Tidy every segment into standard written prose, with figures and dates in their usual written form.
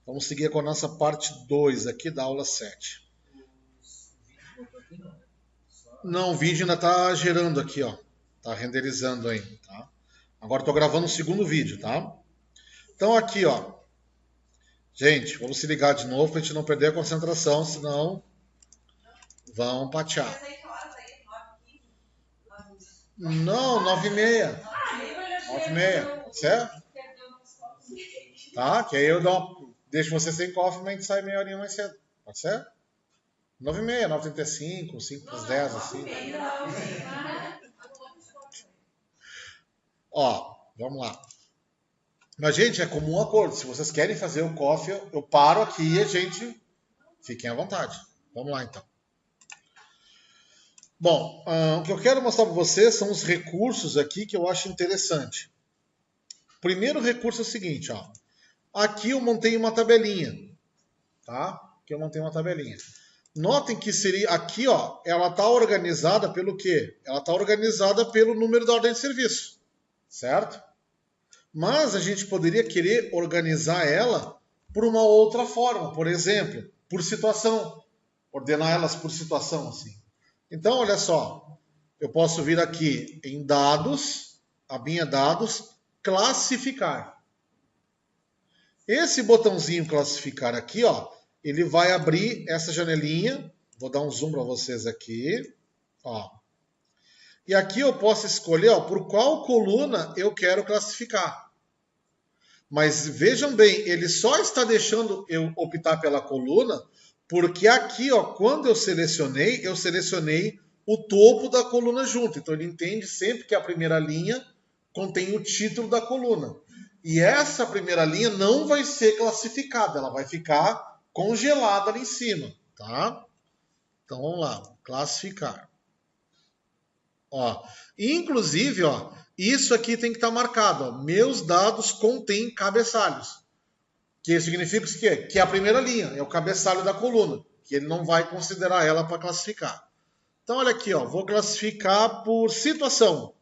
Vamos seguir com a nossa parte 2 aqui da aula 7. Não, o vídeo ainda está gerando aqui, ó. Está renderizando ainda, tá? Agora estou gravando o segundo vídeo, tá? Então aqui, ó. Gente, vamos se ligar de novo para a gente não perder a concentração, senão vão patear. Não, 9h30. 9h30, certo? Tá? Que aí eu deixo você sem cofre, mas a gente sai meia horinha mais cedo. Pode ser? 9h30, 9h35, 5 para as 10, assim. Ó, vamos lá. Mas, gente, é comum acordo. Se vocês querem fazer o coffee, eu paro aqui e a gente... Fiquem à vontade. Vamos lá, então. Bom, o que eu quero mostrar para vocês são os recursos aqui que eu acho interessante. O primeiro recurso é o seguinte, ó. Aqui eu montei uma tabelinha, tá? Aqui eu montei uma tabelinha. Notem que seria aqui, ó, ela está organizada pelo quê? Ela está organizada pelo número da ordem de serviço, certo? Mas a gente poderia querer organizar ela por uma outra forma, por exemplo, por situação. Ordenar elas por situação, assim. Então, olha só, eu posso vir aqui em dados, abinha dados, classificar. Esse botãozinho classificar aqui, ó, ele vai abrir essa janelinha. Vou dar um zoom para vocês aqui, ó. E aqui eu posso escolher, ó, por qual coluna eu quero classificar. Mas vejam bem, ele só está deixando eu optar pela coluna, porque aqui, ó, quando eu selecionei o topo da coluna junto. Então ele entende sempre que a primeira linha contém o título da coluna. E essa primeira linha não vai ser classificada, ela vai ficar congelada ali em cima, tá? Então vamos lá, classificar. Ó, inclusive, ó, isso aqui tem que estar marcado, ó, meus dados contêm cabeçalhos. Que significa o quê? Que é a primeira linha, é o cabeçalho da coluna, que ele não vai considerar ela para classificar. Então olha aqui, ó, vou classificar por situação.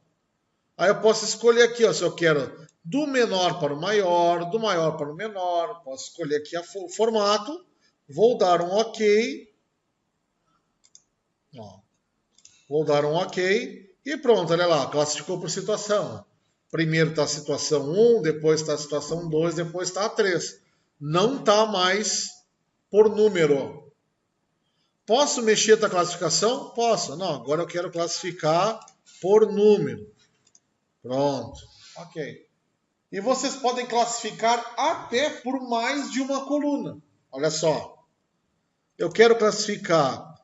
Aí eu posso escolher aqui, ó, se eu quero do menor para o maior, do maior para o menor. Posso escolher aqui o formato. Vou dar um OK. Ó, vou dar um OK. E pronto, olha lá, classificou por situação. Primeiro está a situação 1, depois está a situação 2, depois está a 3. Não está mais por número. Posso mexer na classificação? Posso. Não, agora eu quero classificar por número. Pronto. Ok. E vocês podem classificar até por mais de uma coluna. Olha só. Eu quero classificar,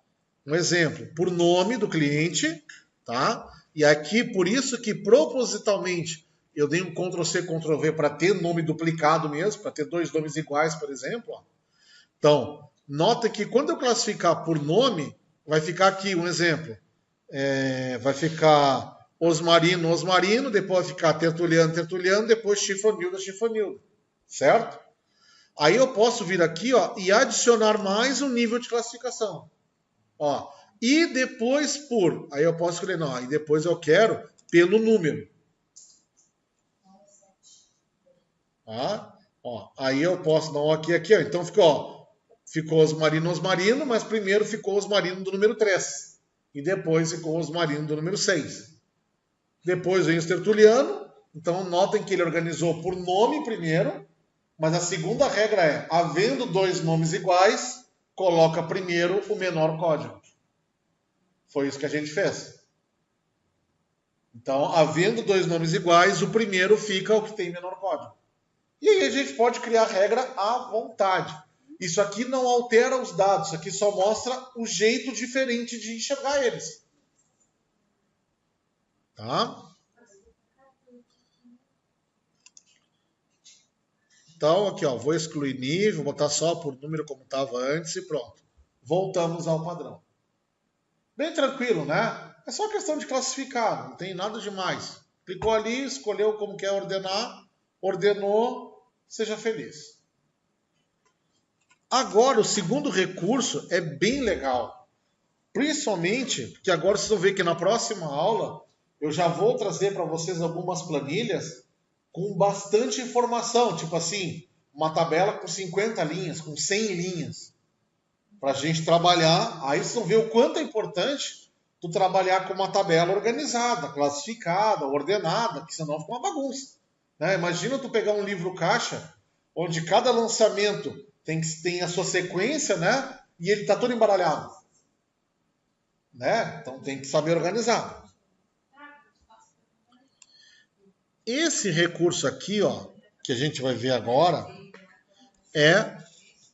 um exemplo, por nome do cliente, tá? E aqui, por isso que propositalmente eu dei um Ctrl+C, Ctrl+V para ter nome duplicado mesmo, para ter dois nomes iguais, por exemplo. Ó. Então, nota que quando eu classificar por nome, vai ficar aqui um exemplo. Vai ficar Osmarino, Osmarino, depois vai ficar Tertuliano, Tertuliano, depois Chifonilda, Chifonilda. Certo? Aí eu posso vir aqui, ó, e adicionar mais um nível de classificação. Ó, e depois por. Aí eu posso escolher, não, aí depois eu quero pelo número. Tá? Ó, aí eu posso dar um aqui, ó. Então ficou Osmarino, Osmarino, mas primeiro ficou Osmarino do número 3. E depois ficou Osmarino do número 6. Depois vem o Tertuliano. Então notem que ele organizou por nome primeiro. Mas a segunda regra é, havendo dois nomes iguais, coloca primeiro o menor código. Foi isso que a gente fez. Então, havendo dois nomes iguais, o primeiro fica o que tem menor código. E aí a gente pode criar regra à vontade. Isso aqui não altera os dados, isso aqui só mostra o jeito diferente de enxergar eles. Tá? Então, aqui, ó, vou excluir nível, botar só por número como estava antes e pronto. Voltamos ao padrão. Bem tranquilo, né? É só questão de classificar, não tem nada demais. Clicou ali, escolheu como quer ordenar, ordenou, seja feliz. Agora, o segundo recurso é bem legal. Principalmente, porque agora vocês vão ver que na próxima aula eu já vou trazer para vocês algumas planilhas com bastante informação. Tipo assim, uma tabela com 50 linhas, com 100 linhas, para a gente trabalhar. Aí vocês vão ver o quanto é importante tu trabalhar com uma tabela organizada, classificada, ordenada, que senão fica uma bagunça. Né? Imagina tu pegar um livro caixa, onde cada lançamento tem a sua sequência, né? E ele está todo embaralhado. Né? Então tem que saber organizar. Esse recurso aqui, ó, que a gente vai ver agora, é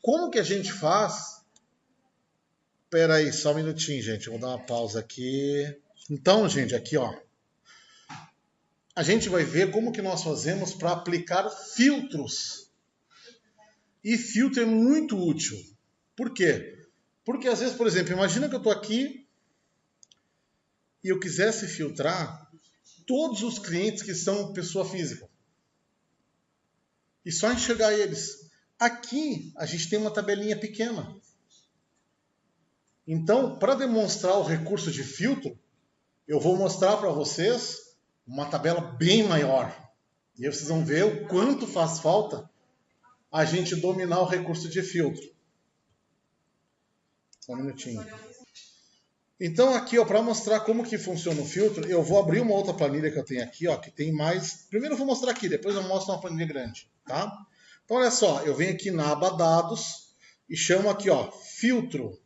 como que a gente faz. Espera aí, só um minutinho, gente. Eu vou dar uma pausa aqui. Então, gente, aqui, ó. A gente vai ver como que nós fazemos para aplicar filtros. E filtro é muito útil. Por quê? Porque às vezes, por exemplo, imagina que eu estou aqui e eu quisesse filtrar todos os clientes que são pessoa física. E só enxergar eles. Aqui a gente tem uma tabelinha pequena. Então, para demonstrar o recurso de filtro, eu vou mostrar para vocês uma tabela bem maior. E aí vocês vão ver o quanto faz falta a gente dominar o recurso de filtro. Só um minutinho. Então aqui, para mostrar como que funciona o filtro, eu vou abrir uma outra planilha que eu tenho aqui, ó, que tem mais... Primeiro eu vou mostrar aqui, depois eu mostro uma planilha grande, tá? Então olha só, eu venho aqui na aba dados e chamo aqui, ó, filtro.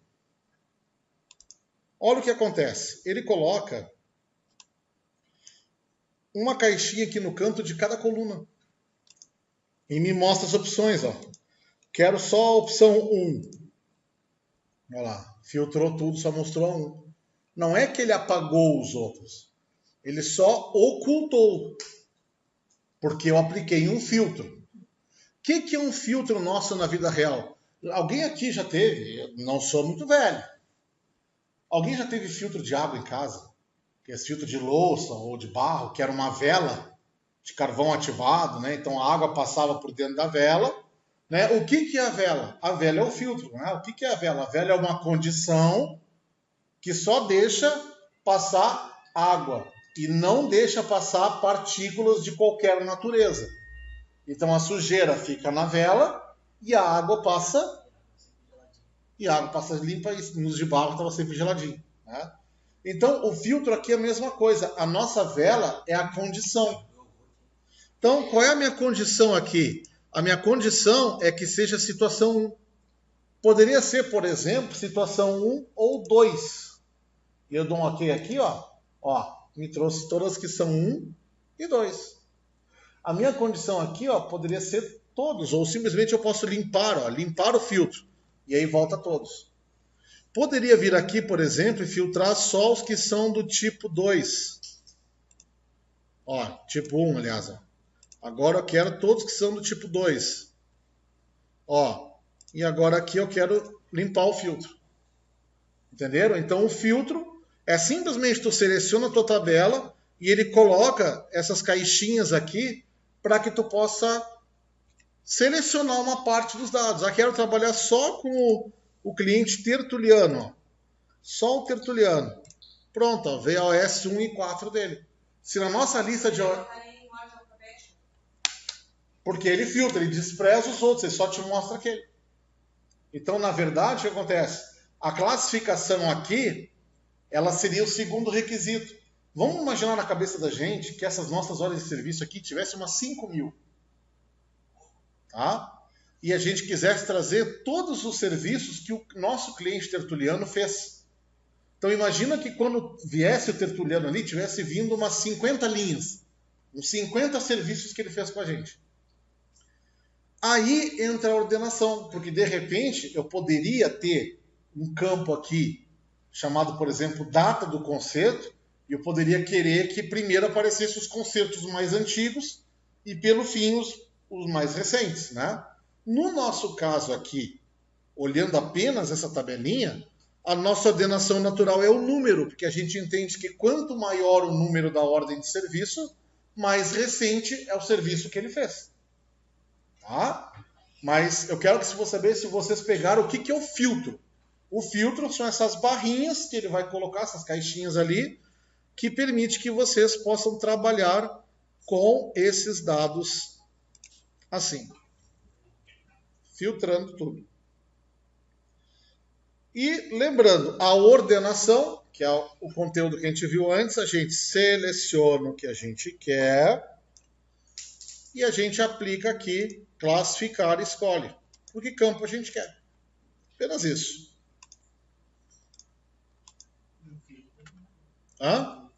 Olha o que acontece. Ele coloca uma caixinha aqui no canto de cada coluna e me mostra as opções, ó. Quero só a opção 1. Olha lá, filtrou tudo, só mostrou a 1. Não é que ele apagou os outros. Ele só ocultou. Porque eu apliquei um filtro. O que é um filtro nosso na vida real? Alguém aqui já teve? Eu não sou muito velho. Alguém já teve filtro de água em casa? Que é filtro de louça ou de barro, que era uma vela de carvão ativado, né? Então a água passava por dentro da vela. Né? O que é a vela? A vela é o filtro. Né? O que é a vela? A vela é uma condição que só deixa passar água e não deixa passar partículas de qualquer natureza. Então a sujeira fica na vela e a água passa limpa e nos de barro estava sempre geladinho. Né? Então o filtro aqui é a mesma coisa. A nossa vela é a condição. Então qual é a minha condição aqui? A minha condição é que seja situação 1. Poderia ser, por exemplo, situação 1 ou 2. E eu dou um OK aqui, ó. Ó, me trouxe todas que são 1 e 2. A minha condição aqui, ó, poderia ser todos, ou simplesmente eu posso limpar, ó, limpar o filtro. E aí volta todos. Poderia vir aqui, por exemplo, e filtrar só os que são do tipo 2. Ó, tipo 1, aliás. Ó. Agora eu quero todos que são do tipo 2. Ó, e agora aqui eu quero limpar o filtro. Entenderam? Então o filtro é simplesmente tu seleciona a tua tabela e ele coloca essas caixinhas aqui para que tu possa selecionar uma parte dos dados. Quero trabalhar só com o cliente tertuliano. Ó. Só o tertuliano. Pronto, ó, veio a OS 1 e 4 dele. Se na nossa lista de... Porque ele filtra, ele despreza os outros, ele só te mostra aquele. Então, na verdade, o que acontece? A classificação aqui, ela seria o segundo requisito. Vamos imaginar na cabeça da gente que essas nossas horas de serviço aqui tivessem umas 5.000. Tá? E a gente quisesse trazer todos os serviços que o nosso cliente tertuliano fez. Então imagina que quando viesse o tertuliano ali, tivesse vindo umas 50 linhas. Uns 50 serviços que ele fez com a gente. Aí entra a ordenação, porque de repente eu poderia ter um campo aqui chamado, por exemplo, data do concerto, e eu poderia querer que primeiro aparecessem os concertos mais antigos e pelo fim os mais recentes, né? No nosso caso aqui, olhando apenas essa tabelinha, a nossa ordenação natural é o número, porque a gente entende que quanto maior o número da ordem de serviço, mais recente é o serviço que ele fez. Tá? Mas eu quero que você saber se vocês pegaram o que é o filtro. O filtro são essas barrinhas que ele vai colocar, essas caixinhas ali, que permite que vocês possam trabalhar com esses dados assim. filtrando tudo. E lembrando, a ordenação, que é o conteúdo que a gente viu antes, a gente seleciona o que a gente quer e a gente aplica aqui, classificar e escolhe. Por que campo a gente quer? Apenas isso. Hã?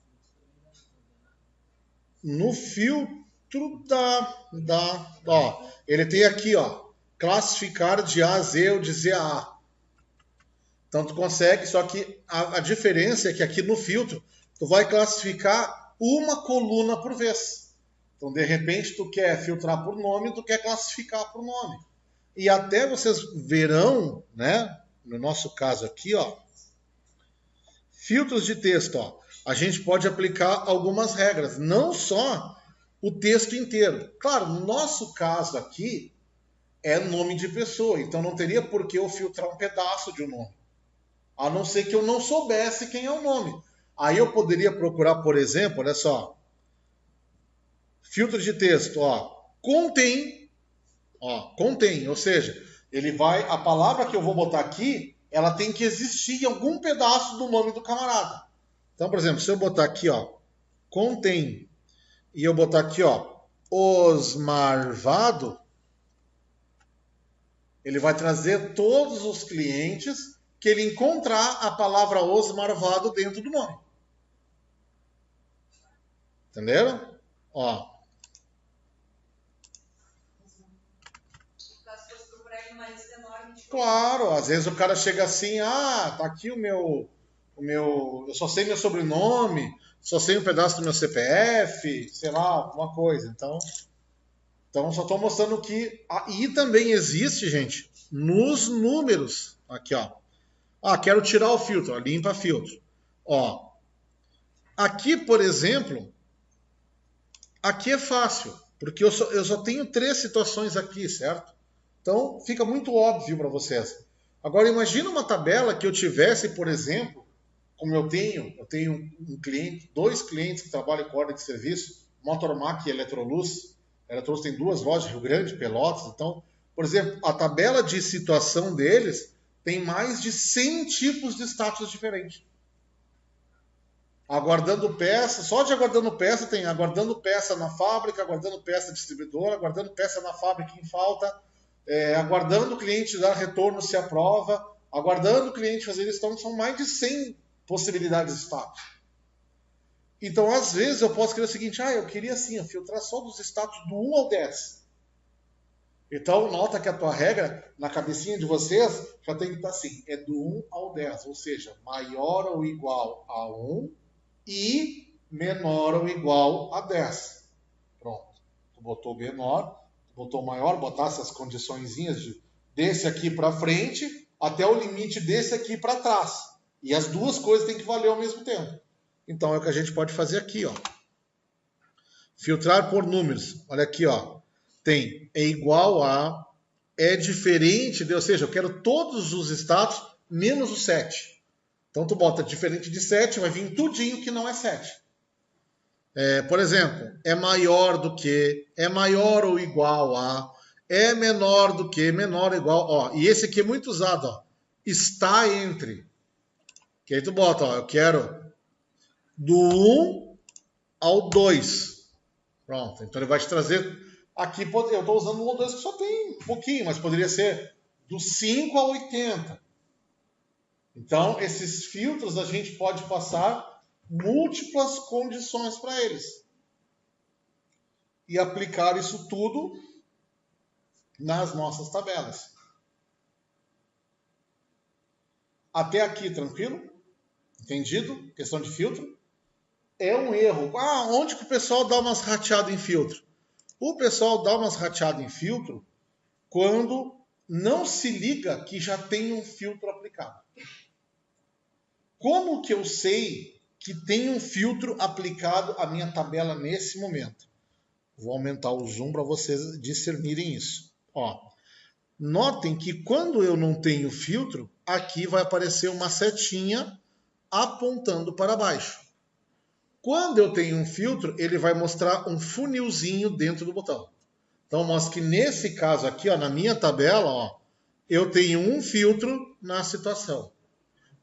No filtro dá. Ó, ele tem aqui, ó, classificar de A a Z ou de Z a A. Então tu consegue, só que a diferença é que aqui no filtro tu vai classificar uma coluna por vez. Então de repente tu quer filtrar por nome, tu quer classificar por nome. E até vocês verão, né, no nosso caso aqui, ó, filtros de texto, ó, a gente pode aplicar algumas regras, não só o texto inteiro. Claro, no nosso caso aqui é nome de pessoa, então não teria por que eu filtrar um pedaço de um nome. A não ser que eu não soubesse quem é o nome. Aí eu poderia procurar, por exemplo, olha só, filtro de texto, ó, contém, ou seja, ele vai, a palavra que eu vou botar aqui, ela tem que existir em algum pedaço do nome do camarada. Então, por exemplo, se eu botar aqui, ó, contém, e eu botar aqui, ó, Osmarvado, ele vai trazer todos os clientes que ele encontrar a palavra Osmarvado dentro do nome. Entenderam? Ó. Claro, às vezes o cara chega assim, tá aqui o meu, eu só sei meu sobrenome, só sei um pedaço do meu CPF, sei lá, alguma coisa. Então só estou mostrando que... E também existe, gente, nos números. Aqui, ó. Quero tirar o filtro. Ó, limpa filtro. Ó. Aqui, por exemplo, aqui é fácil, porque eu só tenho 3 situações aqui, certo? Então, fica muito óbvio para vocês. Agora, imagina uma tabela que eu tivesse, por exemplo, como eu tenho um cliente, 2 clientes que trabalham com ordem de serviço, Motormac e Eletroluz. A Eletroluz tem 2 lojas, Rio Grande, Pelotas. Então, por exemplo, a tabela de situação deles tem mais de 100 tipos de status diferentes. Aguardando peça, só de aguardando peça tem aguardando peça na fábrica, aguardando peça distribuidora, aguardando peça na fábrica em falta, aguardando o cliente dar retorno se aprova, aguardando o cliente fazer isso. Então, são mais de 100 possibilidades de status. Então, às vezes, eu posso querer o seguinte, eu queria assim, filtrar só dos status do 1 ao 10. Então, nota que a tua regra, na cabecinha de vocês, já tem que estar assim, é do 1 ao 10, ou seja, maior ou igual a 1 e menor ou igual a 10. Pronto. Tu botou menor, tu botou maior, botasse as condiçõezinhas desse aqui para frente até o limite desse aqui para trás. E as duas coisas têm que valer ao mesmo tempo. Então é o que a gente pode fazer aqui, ó. Filtrar por números. Olha aqui, ó. Tem é igual a, é diferente de, ou seja, eu quero todos os status menos o 7. Então tu bota diferente de 7, vai vir tudinho que não é 7. Por exemplo, é maior do que, é maior ou igual a, é menor do que, menor ou igual, ó. E esse aqui é muito usado, ó. Está entre. Que aí tu bota, ó, eu quero do 1 ao 2. Pronto, então ele vai te trazer, aqui eu estou usando um ou 2 que só tem um pouquinho, mas poderia ser do 5 ao 80. Então, esses filtros a gente pode passar múltiplas condições para eles. E aplicar isso tudo nas nossas tabelas. Até aqui, tranquilo? Entendido? Questão de filtro. É um erro. Onde que o pessoal dá umas rateadas em filtro? O pessoal dá umas rateadas em filtro quando não se liga que já tem um filtro aplicado. Como que eu sei que tem um filtro aplicado à minha tabela nesse momento? Vou aumentar o zoom para vocês discernirem isso. Ó, notem que quando eu não tenho filtro, aqui vai aparecer uma setinha apontando para baixo. Quando eu tenho um filtro, ele vai mostrar um funilzinho dentro do botão. Então mostra que nesse caso aqui, ó, na minha tabela, ó, eu tenho um filtro na situação.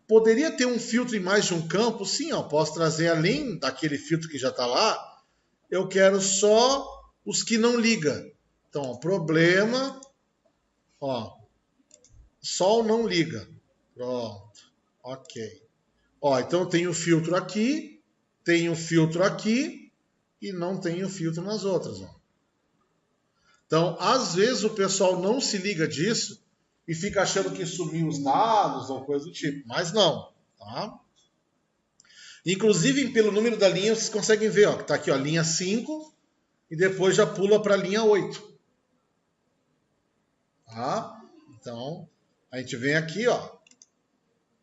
Poderia ter um filtro em mais de um campo? Sim, ó, posso trazer além daquele filtro que já está lá, eu quero só os que não liga. Então, ó, problema, ó, sol não liga. Pronto, ok. Ó, então eu tenho filtro aqui, tenho filtro aqui e não tenho filtro nas outras. Ó. Então, às vezes o pessoal não se liga disso e fica achando que sumiu os dados ou coisa do tipo, mas não, tá? Inclusive, pelo número da linha, vocês conseguem ver, ó, que tá aqui, ó, linha 5 e depois já pula para a linha 8. Tá? Então, a gente vem aqui, ó,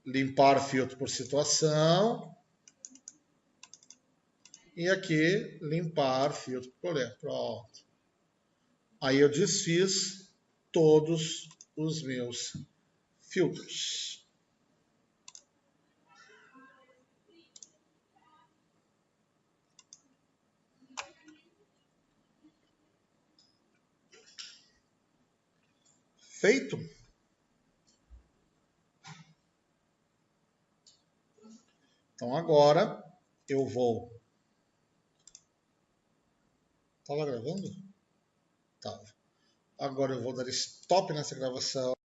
limpar filtro por situação e aqui limpar filtro por problema. Pronto. Aí eu desfiz todos os meus filtros. Feito? Então agora eu vou. Tava gravando? Tava. Agora eu vou dar stop nessa gravação.